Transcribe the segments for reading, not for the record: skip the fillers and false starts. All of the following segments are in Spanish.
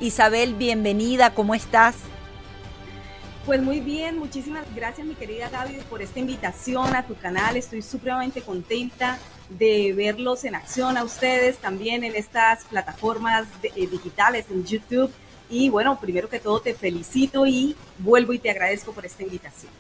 Isabel, bienvenida, ¿cómo estás? Pues muy bien, muchísimas gracias mi querida Gaby por esta invitación a tu canal. Estoy supremamente contenta de verlos en acción a ustedes también en estas plataformas digitales en YouTube. Y bueno, primero que todo te felicito y vuelvo y te agradezco por esta invitación.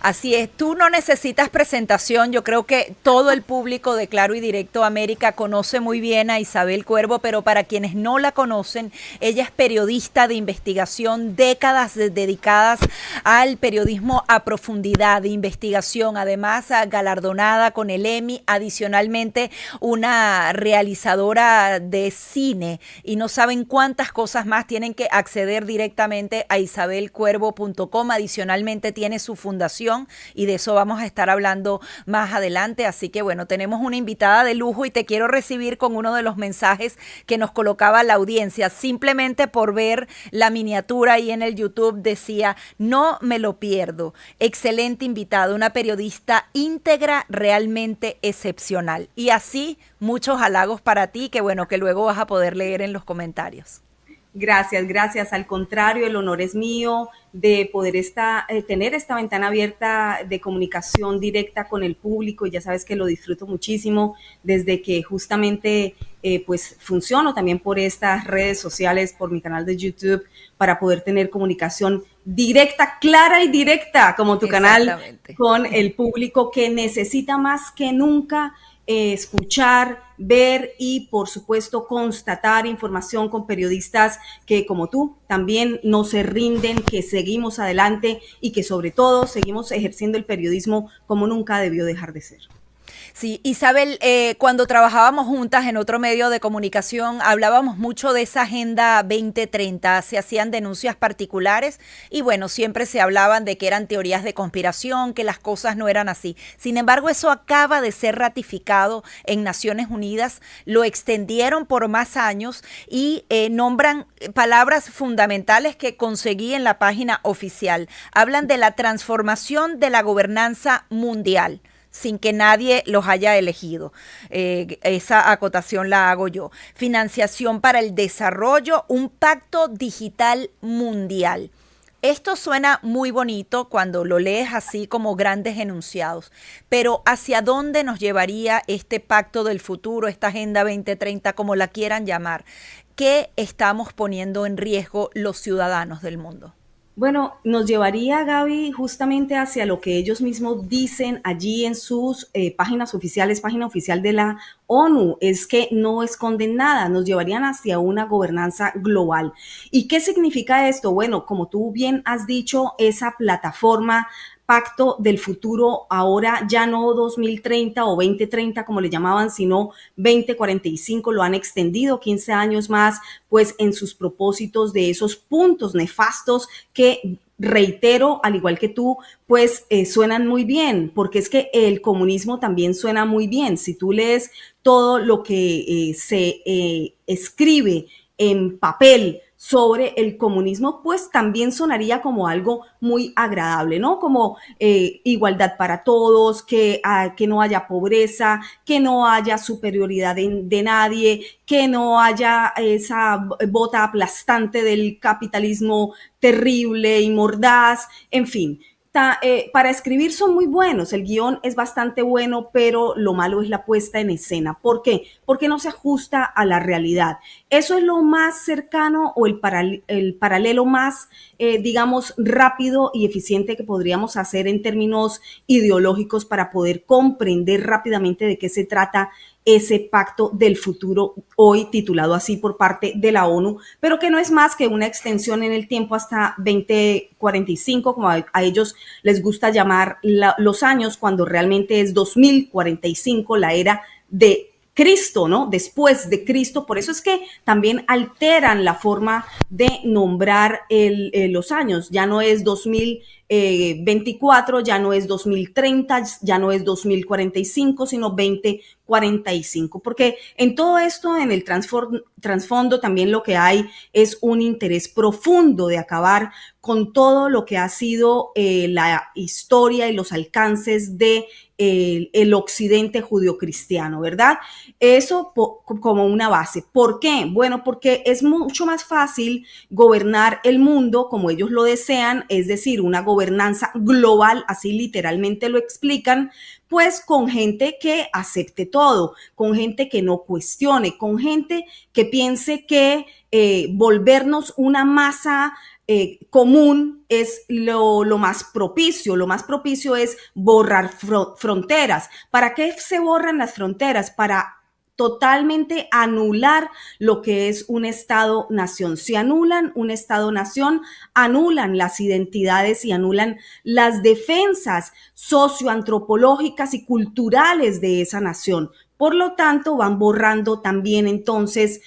Así es, tú no necesitas presentación, yo creo que todo el público de Claro y Directo América conoce muy bien a Isabel Cuervo, pero para quienes no la conocen, ella es periodista de investigación, décadas dedicadas al periodismo a profundidad, de investigación, además galardonada con el Emmy, adicionalmente una realizadora de cine y no saben cuántas cosas más. Tienen que acceder directamente a isabelcuervo.com, adicionalmente tiene su fundación y de eso vamos a estar hablando más adelante, así que bueno, tenemos una invitada de lujo y te quiero recibir con uno de los mensajes que nos colocaba la audiencia, simplemente por ver la miniatura ahí en el YouTube decía, no me lo pierdo, excelente invitada, una periodista íntegra realmente excepcional y así muchos halagos para ti que bueno, que luego vas a poder leer en los comentarios. Gracias, gracias. Al contrario, el honor es mío de poder tener esta ventana abierta de comunicación directa con el público y ya sabes que lo disfruto muchísimo desde que justamente pues funciono también por estas redes sociales, por mi canal de YouTube para poder tener comunicación directa, clara y directa como tu canal con el público que necesita más que nunca escuchar, ver y, por supuesto, constatar información con periodistas que, como tú, también no se rinden, que seguimos adelante y que, sobre todo, seguimos ejerciendo el periodismo como nunca debió dejar de ser. Sí, Isabel, cuando trabajábamos juntas en otro medio de comunicación, hablábamos mucho de esa Agenda 2030, se hacían denuncias particulares y bueno, siempre se hablaban de que eran teorías de conspiración, que las cosas no eran así. Sin embargo, eso acaba de ser ratificado en Naciones Unidas, lo extendieron por más años y nombran palabras fundamentales que conseguí en la página oficial. Hablan de la transformación de la gobernanza mundial sin que nadie los haya elegido. Esa acotación la hago yo. Financiación para el desarrollo, un pacto digital mundial. Esto suena muy bonito cuando lo lees así como grandes enunciados, pero ¿hacia dónde nos llevaría este pacto del futuro, esta Agenda 2030, como la quieran llamar? ¿Qué estamos poniendo en riesgo los ciudadanos del mundo? Bueno, nos llevaría, Gaby, justamente hacia lo que ellos mismos dicen allí en sus páginas oficiales, página oficial de la ONU, es que no esconden nada, nos llevarían hacia una gobernanza global. ¿Y qué significa esto? Bueno, como tú bien has dicho, esa plataforma pacto del futuro, ahora ya no 2030 o 2030 como le llamaban, sino 2045, lo han extendido 15 años más, pues en sus propósitos de esos puntos nefastos que reitero, al igual que tú, pues suenan muy bien, porque es que el comunismo también suena muy bien. Si tú lees todo lo que se escribe en papel sobre el comunismo, pues también sonaría como algo muy agradable, ¿no? Como igualdad para todos, que no haya pobreza, que no haya superioridad de nadie, que no haya esa bota aplastante del capitalismo terrible y mordaz, en fin. Para escribir son muy buenos, el guión es bastante bueno, pero lo malo es la puesta en escena. ¿Por qué? Porque no se ajusta a la realidad. Eso es lo más cercano o el paralelo más, digamos, rápido y eficiente que podríamos hacer en términos ideológicos para poder comprender rápidamente de qué se trata ese pacto del futuro, hoy titulado así por parte de la ONU, pero que no es más que una extensión en el tiempo hasta 2045, como a ellos les gusta llamar los años, cuando realmente es 2045, la era de Cristo, ¿no? Después de Cristo. Por eso es que también alteran la forma de nombrar los años. Ya no es 2024 ya no es 2030, ya no es 2045, sino 2045, porque en todo esto, en el trasfondo también lo que hay es un interés profundo de acabar con todo lo que ha sido la historia y los alcances de el occidente judio-cristiano, ¿verdad? Eso como una base. ¿Por qué? Bueno, porque es mucho más fácil gobernar el mundo como ellos lo desean, es decir, una gobernanza global, así literalmente lo explican, pues con gente que acepte todo, con gente que no cuestione, con gente que piense que volvernos una masa común es lo más propicio. Lo más propicio es borrar fronteras. ¿Para qué se borran las fronteras? Para totalmente anular lo que es un Estado-nación. Si anulan un Estado-nación, anulan las identidades y anulan las defensas socioantropológicas y culturales de esa nación. Por lo tanto, van borrando también entonces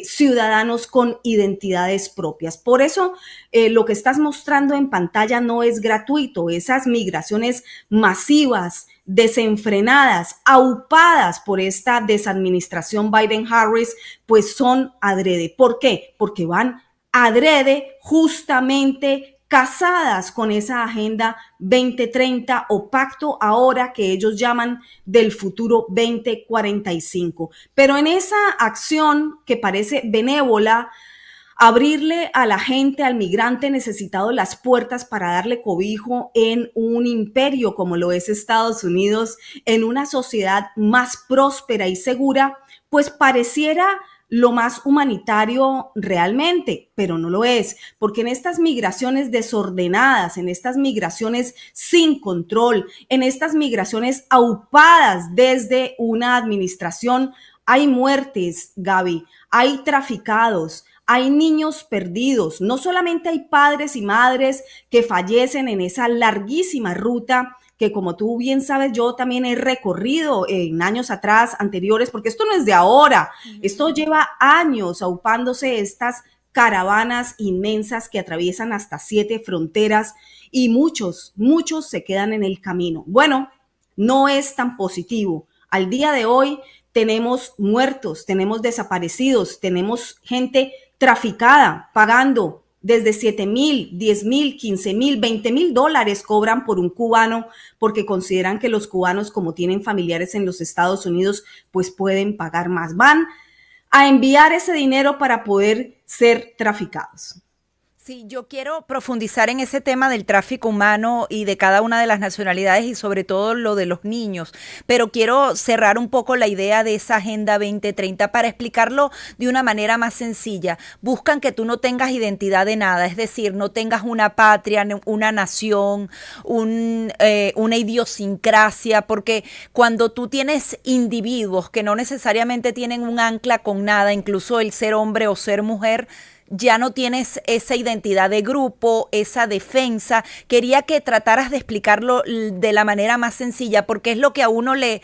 ciudadanos con identidades propias. Por eso, lo que estás mostrando en pantalla no es gratuito. Esas migraciones masivas, desenfrenadas, aupadas por esta desadministración Biden-Harris, pues son adrede. ¿Por qué? Porque van adrede justamente casadas con esa agenda 2030 o pacto ahora que ellos llaman del futuro 2045. Pero en esa acción que parece benévola, abrirle a la gente, al migrante necesitado las puertas para darle cobijo en un imperio como lo es Estados Unidos, en una sociedad más próspera y segura, pues pareciera lo más humanitario realmente, pero no lo es, porque en estas migraciones desordenadas, en estas migraciones sin control, en estas migraciones aupadas desde una administración, hay muertes, Gaby, hay traficados, hay niños perdidos, no solamente hay padres y madres que fallecen en esa larguísima ruta que, como tú bien sabes, yo también he recorrido en años atrás, anteriores, porque esto no es de ahora, esto lleva años aupándose estas caravanas inmensas que atraviesan hasta 7 fronteras y muchos se quedan en el camino. Bueno, no es tan positivo. Al día de hoy tenemos muertos, tenemos desaparecidos, tenemos gente traficada, pagando desde 7,000, 10,000, 15,000, 20,000 dólares cobran por un cubano porque consideran que los cubanos, como tienen familiares en los Estados Unidos, pues pueden pagar más. Van a enviar ese dinero para poder ser traficados. Sí, yo quiero profundizar en ese tema del tráfico humano y de cada una de las nacionalidades y sobre todo lo de los niños, pero quiero cerrar un poco la idea de esa Agenda 2030 para explicarlo de una manera más sencilla. Buscan que tú no tengas identidad de nada, es decir, no tengas una patria, una nación, una idiosincrasia, porque cuando tú tienes individuos que no necesariamente tienen un ancla con nada, incluso el ser hombre o ser mujer, ya no tienes esa identidad de grupo, esa defensa. Quería que trataras de explicarlo de la manera más sencilla, porque es lo que a uno le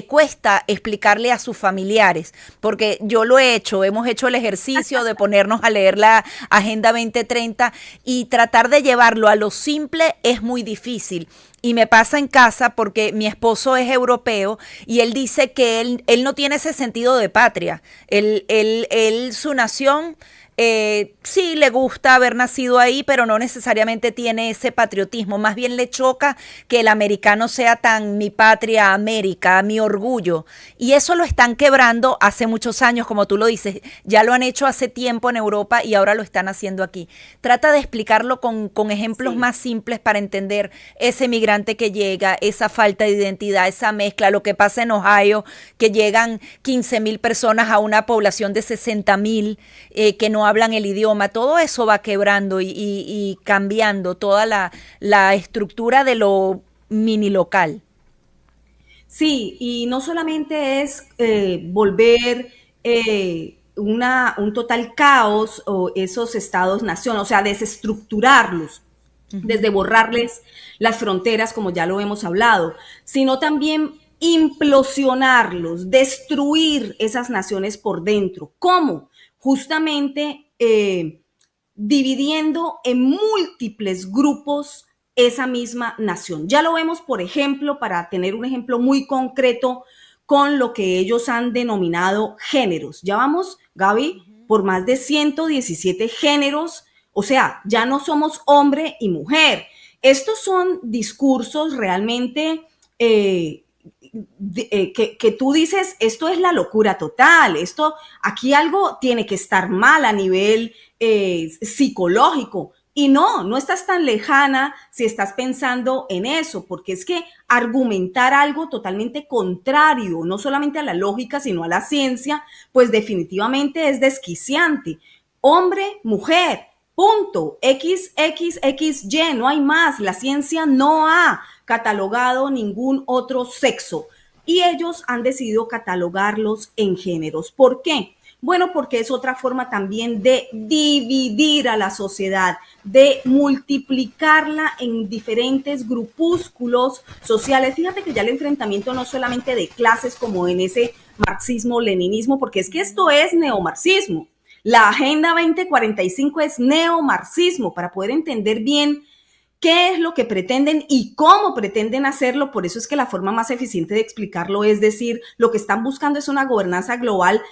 cuesta explicarle a sus familiares, porque yo lo he hecho, hemos hecho el ejercicio de ponernos a leer la Agenda 2030 y tratar de llevarlo a lo simple es muy difícil. Y me pasa en casa porque mi esposo es europeo y él dice que él no tiene ese sentido de patria. Su nación sí le gusta haber nacido ahí, pero no necesariamente tiene ese patriotismo. Más bien le choca que el americano sea tan mi patria, América, mi orgullo. Y eso lo están quebrando hace muchos años, como tú lo dices. Ya lo han hecho hace tiempo en Europa y ahora lo están haciendo aquí. Trata de explicarlo con ejemplos más simples para entender ese migrante que llega, esa falta de identidad, esa mezcla, lo que pasa en Ohio, que llegan 15,000 personas a una población de 60,000 que no hablan el idioma. Todo eso va quebrando y cambiando toda la estructura de lo mini local. Sí, y no solamente es volver un total caos o esos estados-nación, o sea, desestructurarlos, desde borrarles las fronteras, como ya lo hemos hablado, sino también implosionarlos, destruir esas naciones por dentro. ¿Cómo? Justamente dividiendo en múltiples grupos esa misma nación. Ya lo vemos, por ejemplo, para tener un ejemplo muy concreto con lo que ellos han denominado géneros. Ya vamos, Gaby, por más de 117 géneros, o sea, ya no somos hombre y mujer. Estos son discursos realmente que tú dices, esto es la locura total, esto, aquí algo tiene que estar mal a nivel psicológico. Y no estás tan lejana si estás pensando en eso, porque es que argumentar algo totalmente contrario, no solamente a la lógica, sino a la ciencia, pues definitivamente es desquiciante. Hombre, mujer, punto, X, X, X, Y, no hay más. La ciencia no ha catalogado ningún otro sexo y ellos han decidido catalogarlos en géneros. ¿Por qué? Bueno, porque es otra forma también de dividir a la sociedad, de multiplicarla en diferentes grupúsculos sociales. Fíjate que ya el enfrentamiento no solamente de clases como en ese marxismo-leninismo, porque es que esto es neomarxismo. La Agenda 2045 es neomarxismo, para poder entender bien qué es lo que pretenden y cómo pretenden hacerlo. Por eso es que la forma más eficiente de explicarlo es decir, lo que están buscando es una gobernanza global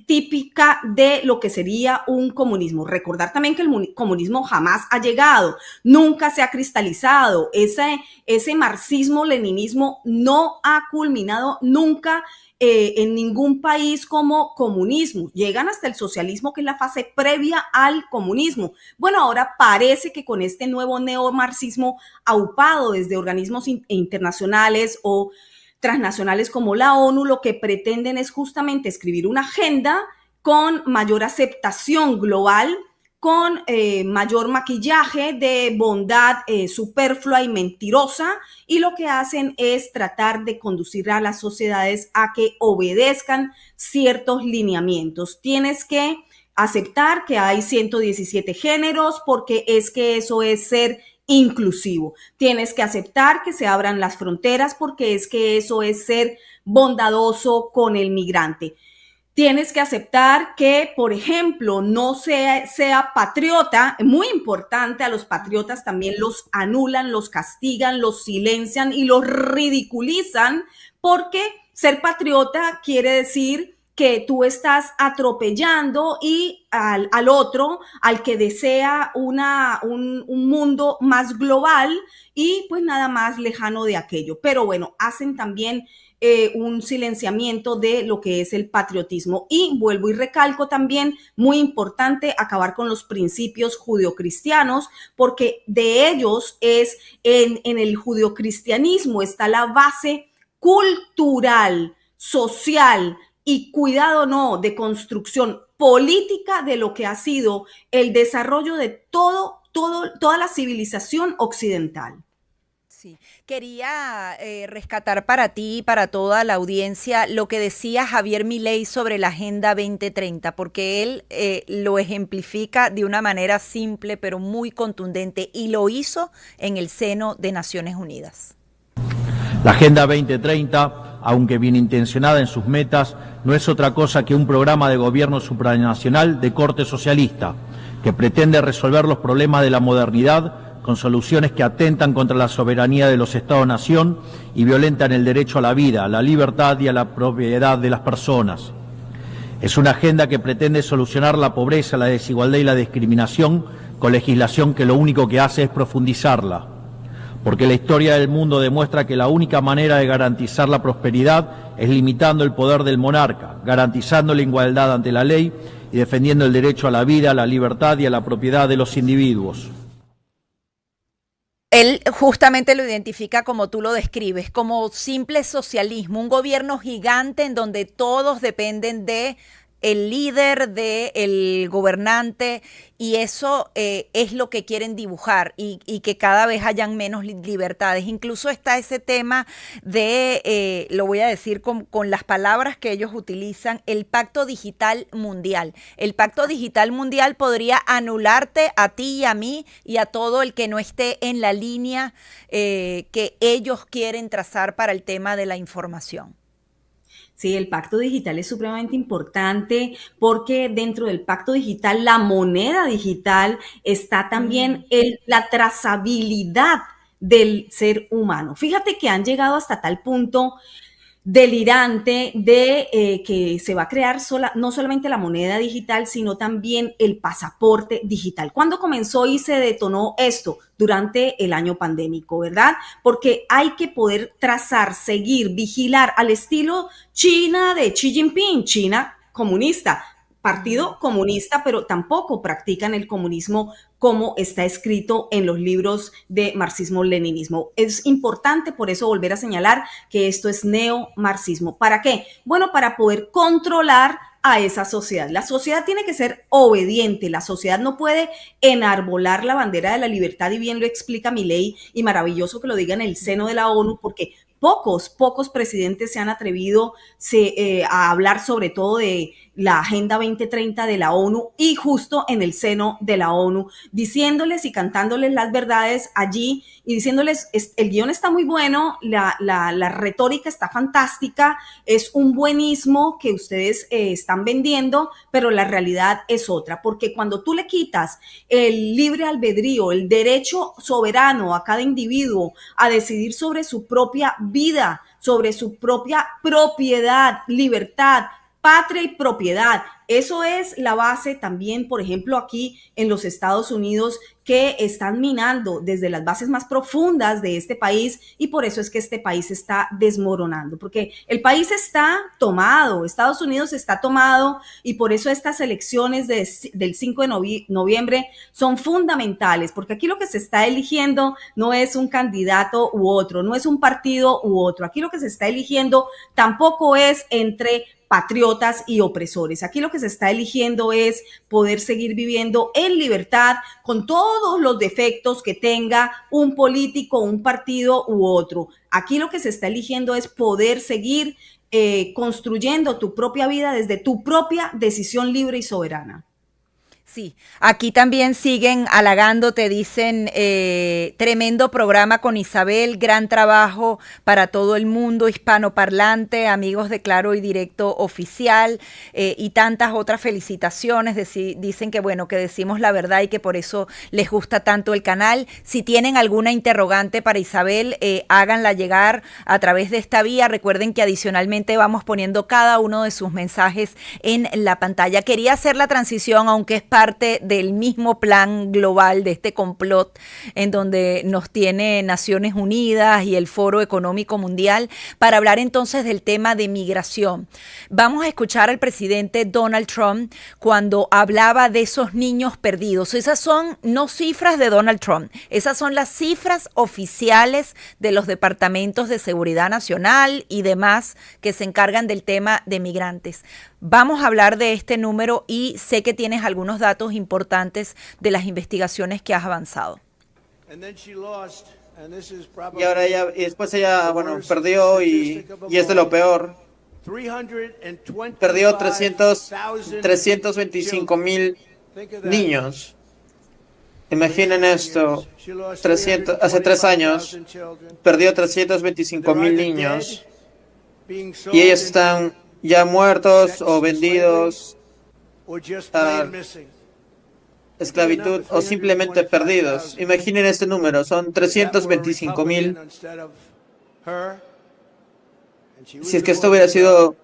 típica de lo que sería un comunismo. Recordar también que el comunismo jamás ha llegado, nunca se ha cristalizado. Ese marxismo-leninismo no ha culminado nunca en ningún país como comunismo. Llegan hasta el socialismo, que es la fase previa al comunismo. Bueno, ahora parece que con este nuevo neomarxismo aupado desde organismos internacionales o transnacionales como la ONU, lo que pretenden es justamente escribir una agenda con mayor aceptación global, con mayor maquillaje de bondad superflua y mentirosa, y lo que hacen es tratar de conducir a las sociedades a que obedezcan ciertos lineamientos. Tienes que aceptar que hay 117 géneros porque es que eso es ser inclusivo. Tienes que aceptar que se abran las fronteras porque es que eso es ser bondadoso con el migrante. Tienes que aceptar que, por ejemplo, no sea patriota, muy importante, a los patriotas también los anulan, los castigan, los silencian y los ridiculizan, porque ser patriota quiere decir que tú estás atropellando y al otro, al que desea un mundo más global y pues nada más lejano de aquello. Pero bueno, hacen también un silenciamiento de lo que es el patriotismo. Y vuelvo y recalco también, muy importante, acabar con los principios judeocristianos, porque de ellos es en el judeocristianismo está la base cultural, social y cuidado no, de construcción política de lo que ha sido el desarrollo de toda la civilización occidental. Sí, quería rescatar para ti y para toda la audiencia lo que decía Javier Milei sobre la Agenda 2030, porque él lo ejemplifica de una manera simple pero muy contundente y lo hizo en el seno de Naciones Unidas. La Agenda 2030, aunque bien intencionada en sus metas, no es otra cosa que un programa de gobierno supranacional de corte socialista, que pretende resolver los problemas de la modernidad con soluciones que atentan contra la soberanía de los Estados-nación y violentan el derecho a la vida, a la libertad y a la propiedad de las personas. Es una agenda que pretende solucionar la pobreza, la desigualdad y la discriminación con legislación que lo único que hace es profundizarla. Porque la historia del mundo demuestra que la única manera de garantizar la prosperidad es limitando el poder del monarca, garantizando la igualdad ante la ley y defendiendo el derecho a la vida, a la libertad y a la propiedad de los individuos. Él justamente lo identifica como tú lo describes, como simple socialismo, un gobierno gigante en donde todos dependen de el líder, del gobernante, y eso es lo que quieren dibujar y que cada vez hayan menos libertades. Incluso está ese tema de, lo voy a decir con las palabras que ellos utilizan, el pacto digital mundial. El pacto digital mundial podría anularte a ti y a mí y a todo el que no esté en la línea que ellos quieren trazar para el tema de la información. Sí, el pacto digital es supremamente importante porque dentro del pacto digital, la moneda digital, está también la trazabilidad del ser humano. Fíjate que han llegado hasta tal punto delirante de que se va a crear no solamente la moneda digital, sino también el pasaporte digital. ¿Cuándo comenzó y se detonó esto? Durante el año pandémico, ¿verdad? Porque hay que poder trazar, seguir, vigilar al estilo China de Xi Jinping, China comunista, partido comunista, pero tampoco practican el comunismo como está escrito en los libros de marxismo-leninismo. Es importante por eso volver a señalar que esto es neomarxismo. ¿Para qué? Bueno, para poder controlar a esa sociedad. La sociedad tiene que ser obediente, la sociedad no puede enarbolar la bandera de la libertad, y bien lo explica Milei, y maravilloso que lo diga en el seno de la ONU, porque pocos presidentes se han atrevido a hablar sobre todo de la Agenda 2030 de la ONU, y justo en el seno de la ONU, diciéndoles y cantándoles las verdades allí y diciéndoles, el guión está muy bueno, la retórica está fantástica, es un buenismo que ustedes están vendiendo, pero la realidad es otra, porque cuando tú le quitas el libre albedrío, el derecho soberano a cada individuo a decidir sobre su propia vida, sobre su propia propiedad, libertad, patria y propiedad. Eso es la base también, por ejemplo, aquí en los Estados Unidos, que están minando desde las bases más profundas de este país, y por eso es que este país está desmoronando, porque el país está tomado, Estados Unidos está tomado, y por eso estas elecciones del 5 de noviembre son fundamentales, porque aquí lo que se está eligiendo no es un candidato u otro, no es un partido u otro, aquí lo que se está eligiendo tampoco es entre patriotas y opresores. Aquí lo que se está eligiendo es poder seguir viviendo en libertad con todos los defectos que tenga un político, un partido u otro. Aquí lo que se está eligiendo es poder seguir construyendo tu propia vida desde tu propia decisión libre y soberana. Sí, aquí también siguen halagando, te dicen, tremendo programa con Isabel, gran trabajo para todo el mundo hispanoparlante, amigos de Claro y Directo Oficial, y tantas otras felicitaciones. Dicen que bueno, que decimos la verdad y que por eso les gusta tanto el canal. Si tienen alguna interrogante para Isabel, háganla llegar a través de esta vía. Recuerden que adicionalmente vamos poniendo cada uno de sus mensajes en la pantalla. Quería hacer la transición, aunque es parte del mismo plan global de este complot en donde nos tiene Naciones Unidas y el Foro Económico Mundial, para hablar entonces del tema de migración. Vamos a escuchar al presidente Donald Trump cuando hablaba de esos niños perdidos. Esas son no cifras de Donald Trump, esas son las cifras oficiales de los departamentos de seguridad nacional y demás que se encargan del tema de migrantes. Vamos a hablar de este número y sé que tienes algunos datos importantes de las investigaciones que has avanzado. Y ahora y después ella, bueno, perdió y es de lo peor. Perdió 325,000 niños. Imaginen esto, hace 3 años perdió 325,000 niños y ellos están ya muertos o vendidos a esclavitud o simplemente perdidos. Imaginen este número, son 325,000. Si es que esto hubiera sido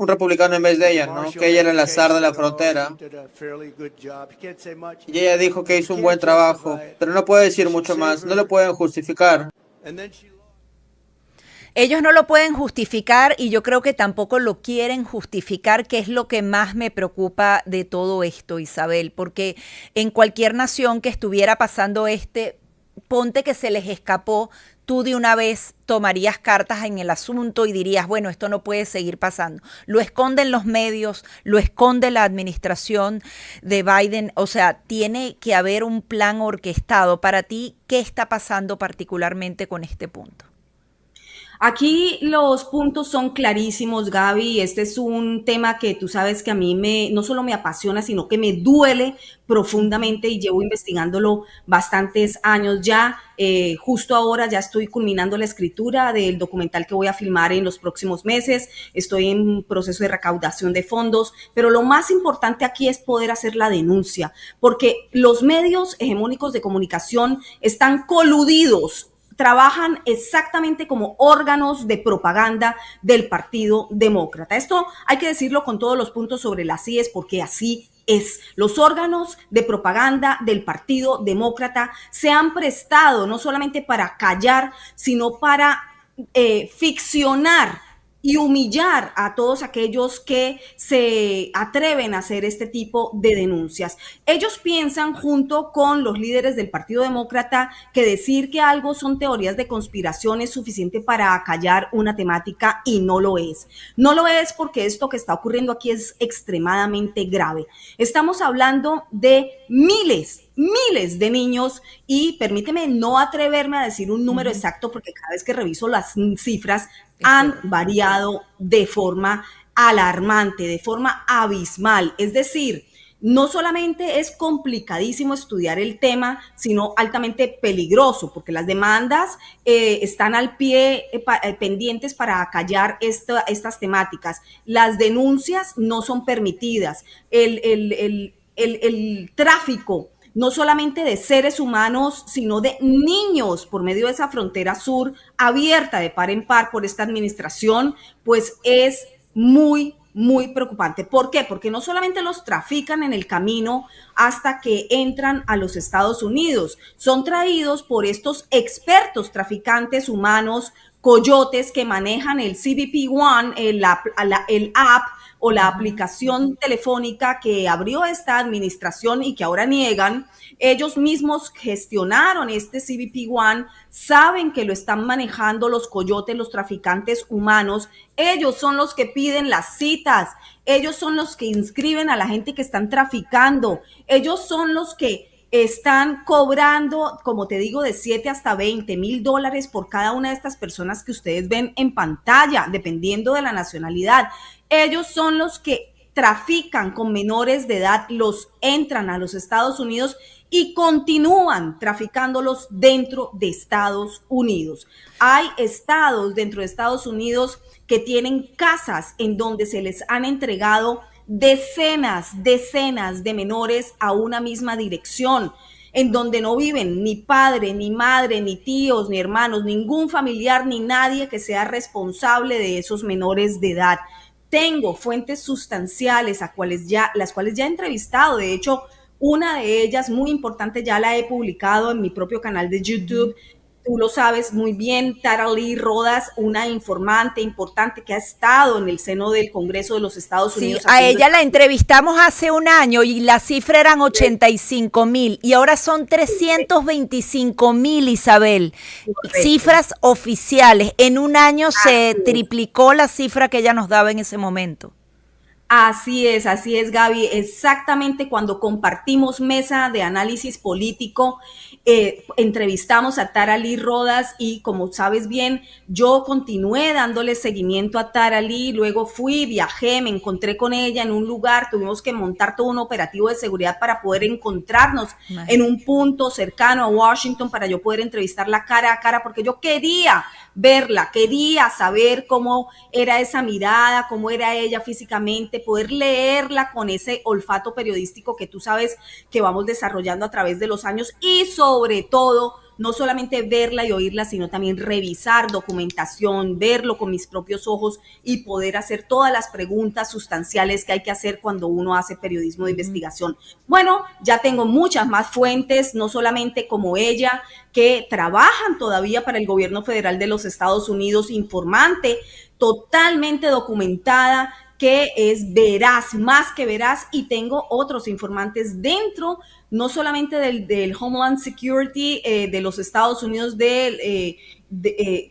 un republicano en vez de ella, ¿no? Que ella era la zar de la frontera. Y ella dijo que hizo un buen trabajo, pero no puede decir mucho más, no lo pueden justificar. Ellos no lo pueden justificar y yo creo que tampoco lo quieren justificar, que es lo que más me preocupa de todo esto, Isabel, porque en cualquier nación que estuviera pasando ponte que se les escapó, tú de una vez tomarías cartas en el asunto y dirías, bueno, esto no puede seguir pasando. Lo esconden los medios, lo esconde la administración de Biden, o sea, tiene que haber un plan orquestado. Para ti, ¿qué está pasando particularmente con este punto? Aquí los puntos son clarísimos, Gaby. Este es un tema que tú sabes que a mí no solo me apasiona, sino que me duele profundamente y llevo investigándolo bastantes años ya. Justo ahora ya estoy culminando la escritura del documental que voy a filmar en los próximos meses. Estoy en proceso de recaudación de fondos, pero lo más importante aquí es poder hacer la denuncia, porque los medios hegemónicos de comunicación están coludidos, trabajan exactamente como órganos de propaganda del Partido Demócrata. Esto hay que decirlo con todos los puntos sobre las IES, porque así es. Los órganos de propaganda del Partido Demócrata se han prestado no solamente para callar, sino para ficcionar y humillar a todos aquellos que se atreven a hacer este tipo de denuncias. Ellos piensan, junto con los líderes del Partido Demócrata, que decir que algo son teorías de conspiración es suficiente para acallar una temática, y no lo es. No lo es, porque esto que está ocurriendo aquí es extremadamente grave. Estamos hablando de miles de niños, y permíteme no atreverme a decir un número exacto, porque cada vez que reviso las cifras han variado de forma alarmante, de forma abismal. Es decir, no solamente es complicadísimo estudiar el tema, sino altamente peligroso, porque las demandas están al pie, pendientes para acallar estas temáticas. Las denuncias no son permitidas. El tráfico, no solamente de seres humanos, sino de niños por medio de esa frontera sur abierta de par en par por esta administración, pues es muy preocupante. ¿Por qué? Porque no solamente los trafican en el camino hasta que entran a los Estados Unidos, son traídos por estos expertos traficantes humanos, coyotes, que manejan el CBP One, el app o la aplicación telefónica que abrió esta administración y que ahora niegan. Ellos mismos gestionaron este CBP One, saben que lo están manejando los coyotes, los traficantes humanos. Ellos son los que piden las citas, ellos son los que inscriben a la gente que están traficando, ellos son los que están cobrando, como te digo, de 7 hasta 20 mil dólares por cada una de estas personas que ustedes ven en pantalla, dependiendo de la nacionalidad. Ellos son los que trafican con menores de edad, los entran a los Estados Unidos y continúan traficándolos dentro de Estados Unidos. Hay estados dentro de Estados Unidos que tienen casas en donde se les han entregado decenas de menores a una misma dirección, en donde no viven ni padre, ni madre, ni tíos, ni hermanos, ningún familiar, ni nadie que sea responsable de esos menores de edad. Tengo fuentes sustanciales las cuales ya he entrevistado. De hecho, una de ellas muy importante ya la he publicado en mi propio canal de YouTube. Tú lo sabes muy bien, Tara Lee Rodas, una informante importante que ha estado en el seno del Congreso de los Estados Unidos. Sí, a ella la entrevistamos hace un año y la cifra eran 85,000 y ahora son 325,000, Isabel. Correcto. Cifras oficiales. En un año se triplicó la cifra que ella nos daba en ese momento. Así es, Gaby. Exactamente, cuando compartimos mesa de análisis político, entrevistamos a Tara Lee Rodas y, como sabes bien, yo continué dándole seguimiento a Tara Lee. Luego viajé, me encontré con ella en un lugar, tuvimos que montar todo un operativo de seguridad para poder encontrarnos en un punto cercano a Washington para yo poder entrevistarla cara a cara, porque yo quería verla, quería saber cómo era esa mirada, cómo era ella físicamente, poder leerla con ese olfato periodístico que tú sabes que vamos desarrollando a través de los años, y sobre todo no solamente verla y oírla, sino también revisar documentación, verlo con mis propios ojos y poder hacer todas las preguntas sustanciales que hay que hacer cuando uno hace periodismo de investigación. Bueno, ya tengo muchas más fuentes, no solamente como ella, que trabajan todavía para el gobierno federal de los Estados Unidos, informante, totalmente documentada, que es veraz, más que veraz, y tengo otros informantes dentro, no solamente del Homeland Security de los Estados Unidos, que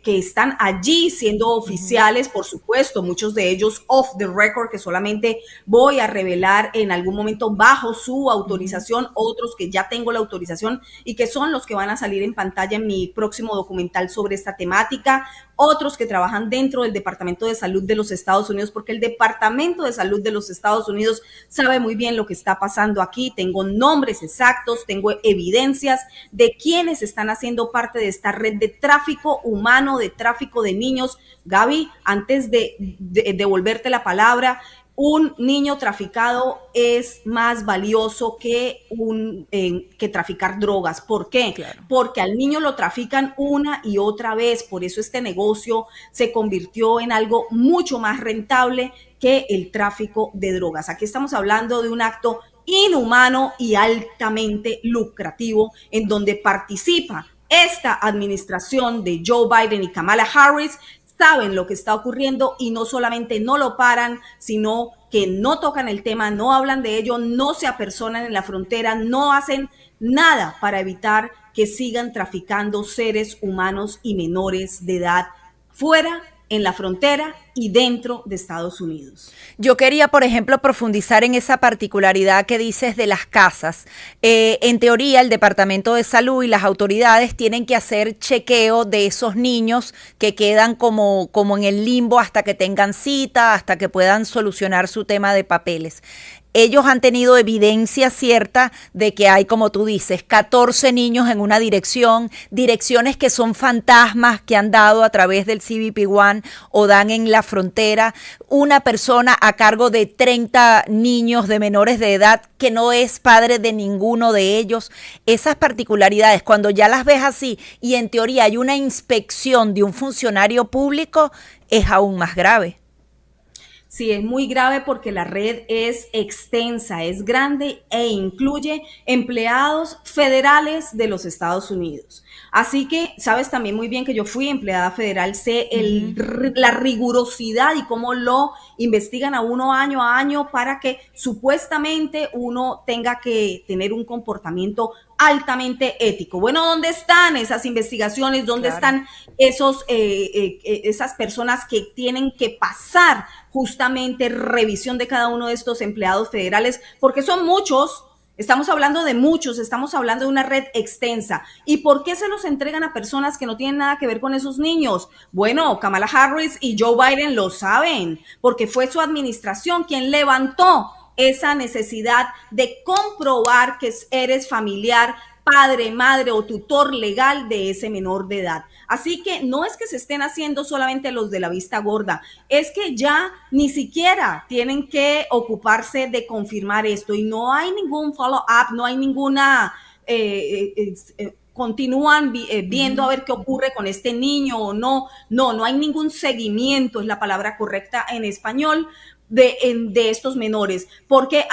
están allí siendo oficiales, por supuesto, muchos de ellos off the record, que solamente voy a revelar en algún momento bajo su autorización, otros que ya tengo la autorización y que son los que van a salir en pantalla en mi próximo documental sobre esta temática. otros que trabajan dentro del Departamento de Salud de los Estados Unidos, porque el Departamento de Salud de los Estados Unidos sabe muy bien lo que está pasando aquí. Tengo nombres exactos, tengo evidencias de quienes están haciendo parte de esta red de tráfico humano, de tráfico de niños. Gaby, antes de devolverte la palabra, un niño traficado es más valioso que que traficar drogas. ¿Por qué? Claro. Porque al niño lo trafican una y otra vez. Por eso este negocio se convirtió en algo mucho más rentable que el tráfico de drogas. Aquí estamos hablando de un acto inhumano y altamente lucrativo en donde participa esta administración de Joe Biden y Kamala Harris. Saben lo que está ocurriendo y no solamente no lo paran, sino que no tocan el tema, no hablan de ello, no se apersonan en la frontera, no hacen nada para evitar que sigan traficando seres humanos y menores de edad fuera, en la frontera y dentro de Estados Unidos. Yo quería, por ejemplo, profundizar en esa particularidad que dices de las casas. En teoría, el Departamento de Salud y las autoridades tienen que hacer chequeo de esos niños que quedan como en el limbo hasta que tengan cita, hasta que puedan solucionar su tema de papeles. Ellos han tenido evidencia cierta de que hay, como tú dices, 14 niños en una dirección, direcciones que son fantasmas que han dado a través del CBP-1 o dan en la frontera, una persona a cargo de 30 niños de menores de edad que no es padre de ninguno de ellos. Esas particularidades, cuando ya las ves así y en teoría hay una inspección de un funcionario público, es aún más grave. Sí, es muy grave porque la red es extensa, es grande e incluye empleados federales de los Estados Unidos. Así que sabes también muy bien que yo fui empleada federal, sé la rigurosidad y cómo lo investigan a uno año a año para que supuestamente uno tenga que tener un comportamiento altamente ético. Bueno, ¿dónde están esas investigaciones? ¿Dónde están esas personas que tienen que pasar justamente revisión de cada uno de estos empleados federales? Porque son muchos. Estamos hablando de muchos, estamos hablando de una red extensa. ¿Y por qué se los entregan a personas que no tienen nada que ver con esos niños? Bueno, Kamala Harris y Joe Biden lo saben, porque fue su administración quien levantó esa necesidad de comprobar que eres familiar, padre, madre o tutor legal de ese menor de edad. Así que no es que se estén haciendo solamente los de la vista gorda, es que ya ni siquiera tienen que ocuparse de confirmar esto y no hay ningún follow-up, no hay ninguna... continúan viendo a ver qué ocurre con este niño o no. No hay ningún seguimiento, es la palabra correcta en español, de estos menores. Porque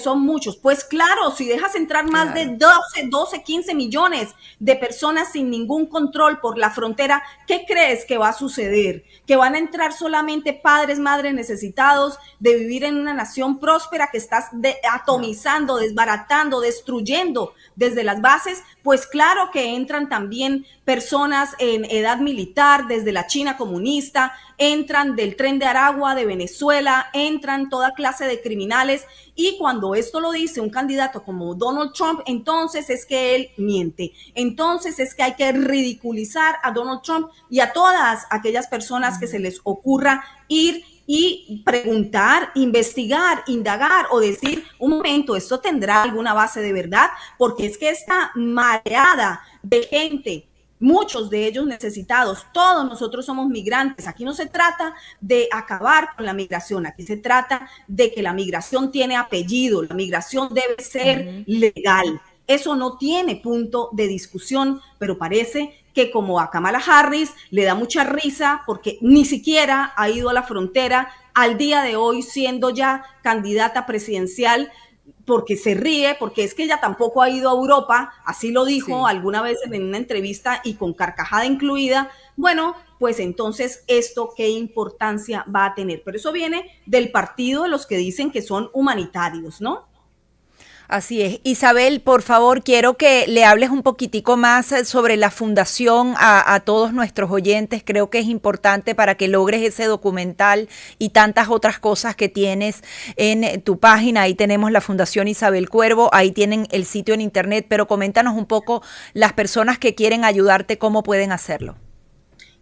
son muchos. Pues claro, si dejas entrar más de 12, 15 millones de personas sin ningún control por la frontera, ¿qué crees que va a suceder? Que van a entrar solamente padres, madres necesitados de vivir en una nación próspera que estás atomizando, desbaratando, destruyendo desde las bases. Pues claro que entran también personas en edad militar desde la China comunista, entran del Tren de Aragua de Venezuela, entran toda clase de criminales, y cuando esto lo dice un candidato como Donald Trump, entonces es que él miente, entonces es que hay que ridiculizar a Donald Trump y a todas aquellas personas que se les ocurra ir y preguntar, investigar, indagar o decir, un momento, ¿esto tendrá alguna base de verdad? Porque es que esta mareada de gente, muchos de ellos necesitados, todos nosotros somos migrantes. Aquí no se trata de acabar con la migración, aquí se trata de que la migración tiene apellido, la migración debe ser legal. Eso no tiene punto de discusión, pero parece que como a Kamala Harris le da mucha risa porque ni siquiera ha ido a la frontera al día de hoy siendo ya candidata presidencial, porque se ríe, porque es que ella tampoco ha ido a Europa, así lo dijo alguna vez en una entrevista y con carcajada incluida. Bueno, pues entonces esto qué importancia va a tener, pero eso viene del partido de los que dicen que son humanitarios, ¿no? Así es. Isabel, por favor, quiero que le hables un poquitico más sobre la fundación a todos nuestros oyentes. Creo que es importante para que logres ese documental y tantas otras cosas que tienes en tu página. Ahí tenemos la Fundación Isabel Cuervo, ahí tienen el sitio en internet, pero coméntanos un poco las personas que quieren ayudarte, cómo pueden hacerlo.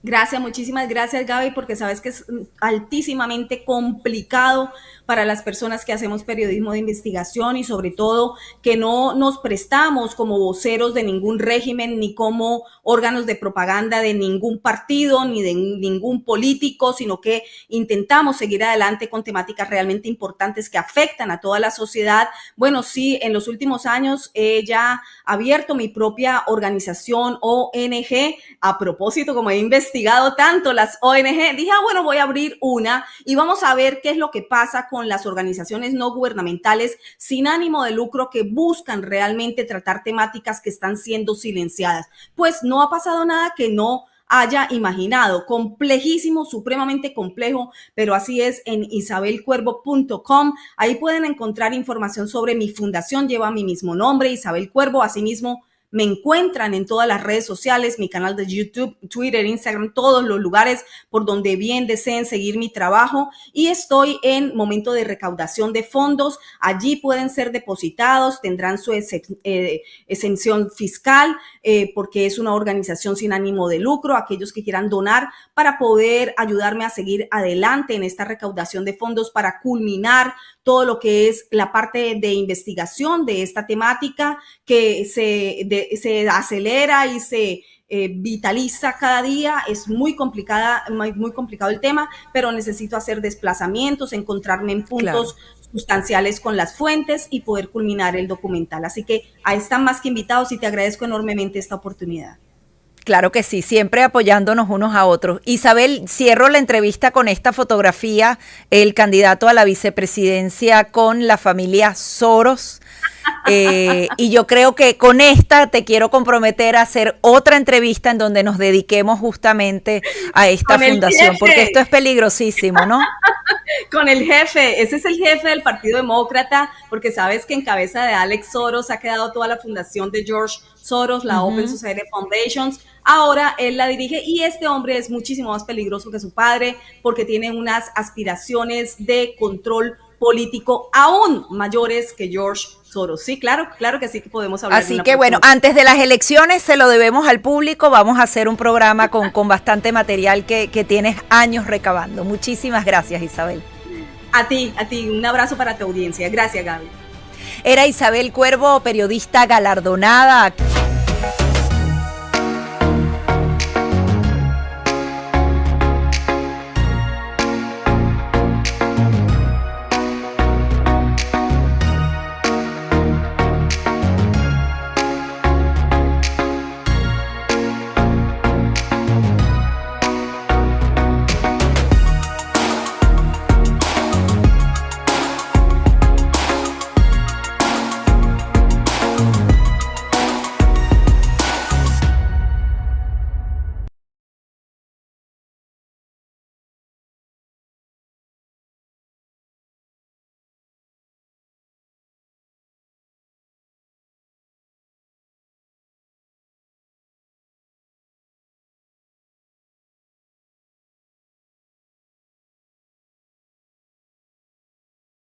Gracias, muchísimas gracias, Gaby, porque sabes que es altísimamente complicado para las personas que hacemos periodismo de investigación y sobre todo que no nos prestamos como voceros de ningún régimen ni como órganos de propaganda de ningún partido ni de ningún político, sino que intentamos seguir adelante con temáticas realmente importantes que afectan a toda la sociedad. Bueno, sí, en los últimos años he ya abierto mi propia organización ONG. A propósito, como he investigado tanto las ONG, dije, bueno, voy a abrir una y vamos a ver qué es lo que pasa con las organizaciones no gubernamentales sin ánimo de lucro que buscan realmente tratar temáticas que están siendo silenciadas. Pues no ha pasado nada que no haya imaginado. Complejísimo, supremamente complejo, pero así es en isabelcuervo.com. Ahí pueden encontrar información sobre mi fundación, lleva mi mismo nombre, Isabel Cuervo. Asimismo, me encuentran en todas las redes sociales, mi canal de YouTube, Twitter, Instagram, todos los lugares por donde bien deseen seguir mi trabajo. Y estoy en momento de recaudación de fondos. Allí pueden ser depositados, tendrán su exención fiscal, porque es una organización sin ánimo de lucro. Aquellos que quieran donar para poder ayudarme a seguir adelante en esta recaudación de fondos para culminar todo lo que es la parte de investigación de esta temática que se acelera y se vitaliza cada día. Es muy complicado el tema, pero necesito hacer desplazamientos, encontrarme en puntos sustanciales con las fuentes y poder culminar el documental. Así que ahí están más que invitados y te agradezco enormemente esta oportunidad. Claro que sí, siempre apoyándonos unos a otros. Isabel, cierro la entrevista con esta fotografía, el candidato a la vicepresidencia con la familia Soros. Y yo creo que con esta te quiero comprometer a hacer otra entrevista en donde nos dediquemos justamente a esta fundación, porque esto es peligrosísimo, ¿no? Con el jefe, ese es el jefe del Partido Demócrata, porque sabes que en cabeza de Alex Soros ha quedado toda la fundación de George Soros, la Open Society Foundations. Ahora él la dirige y este hombre es muchísimo más peligroso que su padre porque tiene unas aspiraciones de control político aún mayores que George Soros. Sí, claro que sí que podemos hablar. Así que bueno, antes de las elecciones se lo debemos al público, vamos a hacer un programa con bastante material que tienes años recabando. Muchísimas gracias, Isabel. A ti, un abrazo para tu audiencia. Gracias, Gaby. Era Isabel Cuervo, periodista galardonada.